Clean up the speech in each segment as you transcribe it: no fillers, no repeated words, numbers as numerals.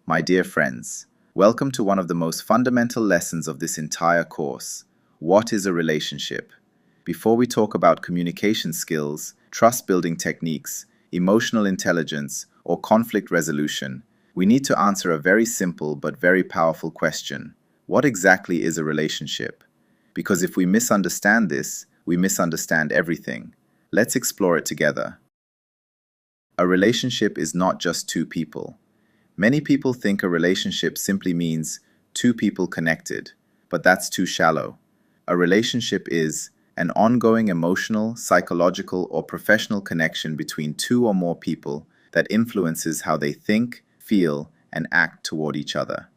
My dear friends, welcome to one of the most fundamental lessons of this entire course. What is a relationship? Before we talk about communication skills, trust-building techniques, emotional intelligence, or conflict resolution, we need to answer a very simple but very powerful question. What exactly is a relationship? Because if we misunderstand this, we misunderstand everything. Let's explore it together. A relationship is not just two people. Many people think a relationship simply means two people connected, but that's too shallow. A relationship is an ongoing emotional, psychological, or professional connection between two or more people that influences how they think, feel, and act toward each other.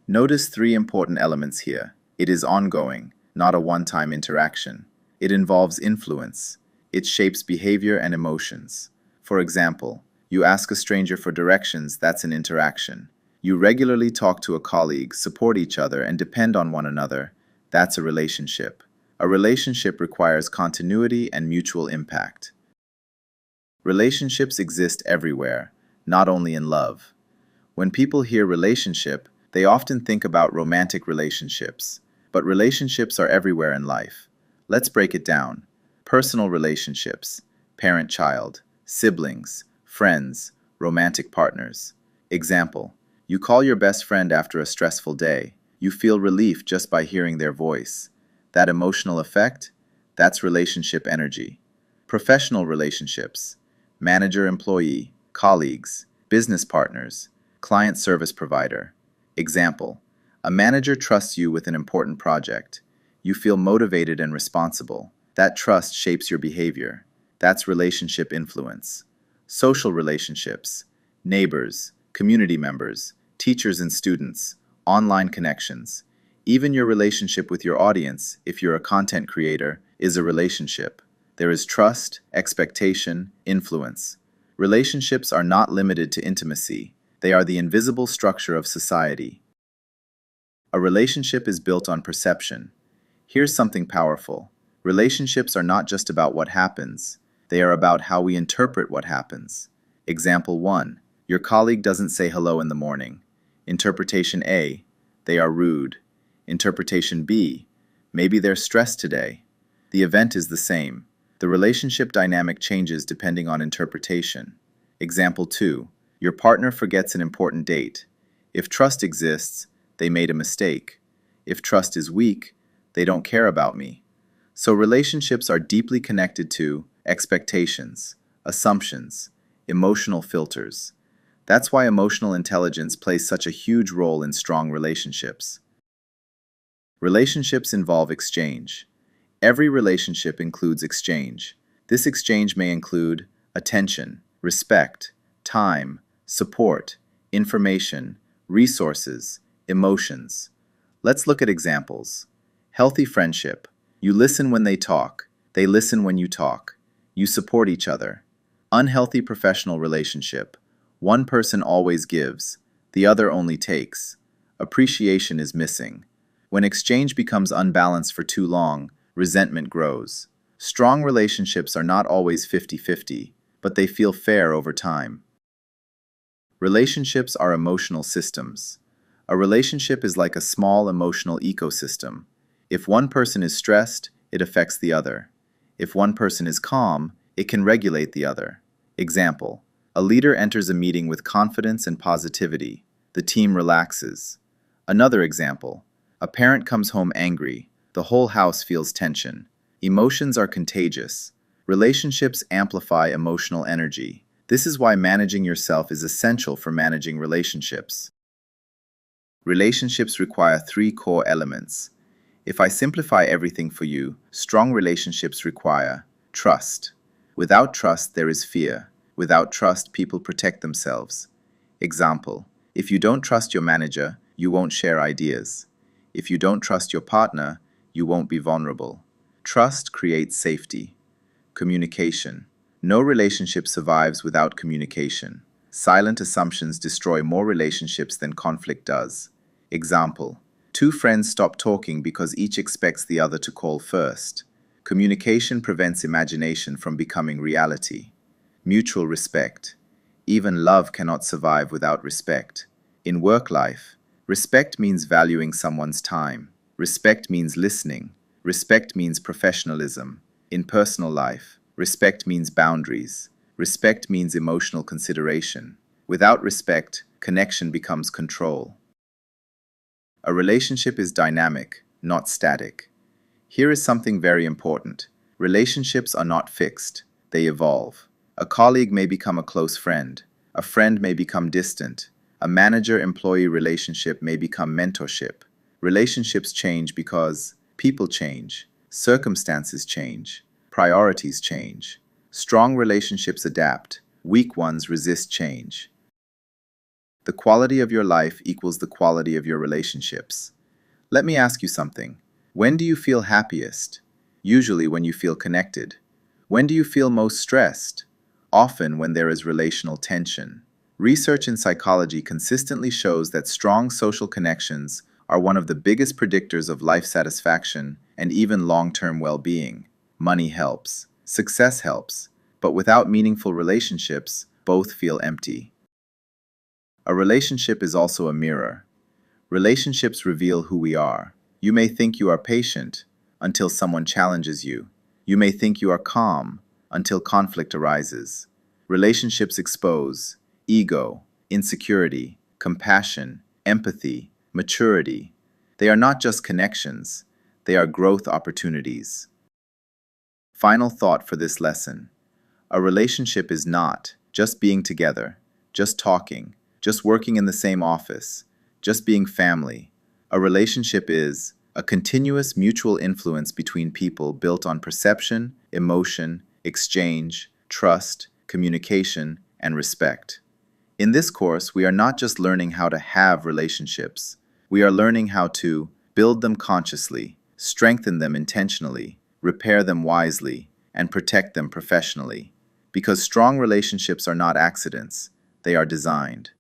Notice three important elements here. It is ongoing, not a one-time interaction. It involves influence. It shapes behavior and emotions. For example, you ask a stranger for directions, that's an interaction. You regularly talk to a colleague, support each other, and depend on one another, that's a relationship. A relationship requires continuity and mutual impact. Relationships exist everywhere, not only in love. When people hear relationship, they often think about romantic relationships. But relationships are everywhere in life. Let's break it down. Personal relationships, parent-child, siblings, friends, romantic partners. Example, you call your best friend after a stressful day. You feel relief just by hearing their voice. That emotional effect? That's relationship energy. Professional relationships, manager-employee, colleagues, business partners, client service provider. Example, a manager trusts you with an important project. You feel motivated and responsible. That trust shapes your behavior. That's relationship influence. Social relationships, neighbors, community members, teachers and students, online connections. Even your relationship with your audience, if you're a content creator, is a relationship. There is trust, expectation, influence. Relationships are not limited to intimacy. They are the invisible structure of society. A relationship is built on perception. Here's something powerful. Relationships are not just about what happens. They are about how we interpret what happens. Example 1. Your colleague doesn't say hello in the morning. Interpretation A. They are rude. Interpretation B. Maybe they're stressed today. The event is the same. The relationship dynamic changes depending on interpretation. Example 2. Your partner forgets an important date. If trust exists, they made a mistake. If trust is weak, they don't care about me. So relationships are deeply connected to expectations, assumptions, emotional filters. That's why emotional intelligence plays such a huge role in strong relationships. Relationships involve exchange. Every relationship includes exchange. This exchange may include attention, respect, time, support, information, resources, emotions. Let's look at examples. Healthy friendship. You listen when they talk. They listen when you talk. You support each other. Unhealthy professional relationship. One person always gives. The other only takes. Appreciation is missing. When exchange becomes unbalanced for too long, resentment grows. Strong relationships are not always 50-50, but they feel fair over time. Relationships are emotional systems. A relationship is like a small emotional ecosystem. If one person is stressed, it affects the other. If one person is calm, it can regulate the other. Example, a leader enters a meeting with confidence and positivity. The team relaxes. Another example, a parent comes home angry. The whole house feels tension. Emotions are contagious. Relationships amplify emotional energy. This is why managing yourself is essential for managing relationships. Relationships require three core elements. If I simplify everything for you, strong relationships require trust. Without trust, there is fear. Without trust, people protect themselves. Example, if you don't trust your manager, you won't share ideas. If you don't trust your partner, you won't be vulnerable. Trust creates safety. Communication. No relationship survives without communication. Silent assumptions destroy more relationships than conflict does. Example, two friends stop talking because each expects the other to call first. Communication prevents imagination from becoming reality. Mutual respect. Even love cannot survive without respect. In work life, respect means valuing someone's time. Respect means listening. Respect means professionalism. In personal life, respect means boundaries. Respect means emotional consideration. Without respect, connection becomes control. A relationship is dynamic, not static. Here is something very important. Relationships are not fixed. They evolve. A colleague may become a close friend. A friend may become distant. A manager-employee relationship may become mentorship. Relationships change because people change, circumstances change, priorities change. Strong relationships adapt. Weak ones resist change. The quality of your life equals the quality of your relationships. Let me ask you something. When do you feel happiest? Usually when you feel connected. When do you feel most stressed? Often when there is relational tension. Research in psychology consistently shows that strong social connections are one of the biggest predictors of life satisfaction and even long-term well-being. Money helps, success helps, but without meaningful relationships, both feel empty. A relationship is also a mirror. Relationships reveal who we are. You may think you are patient until someone challenges you. You may think you are calm until conflict arises. Relationships expose ego, insecurity, compassion, empathy, maturity. They are not just connections, they are growth opportunities. Final thought for this lesson. A relationship is not just being together, just talking, just working in the same office, just being family. A relationship is a continuous mutual influence between people built on perception, emotion, exchange, trust, communication, and respect. In this course, we are not just learning how to have relationships. We are learning how to build them consciously, strengthen them intentionally, repair them wisely, and protect them professionally. Because strong relationships are not accidents, they are designed.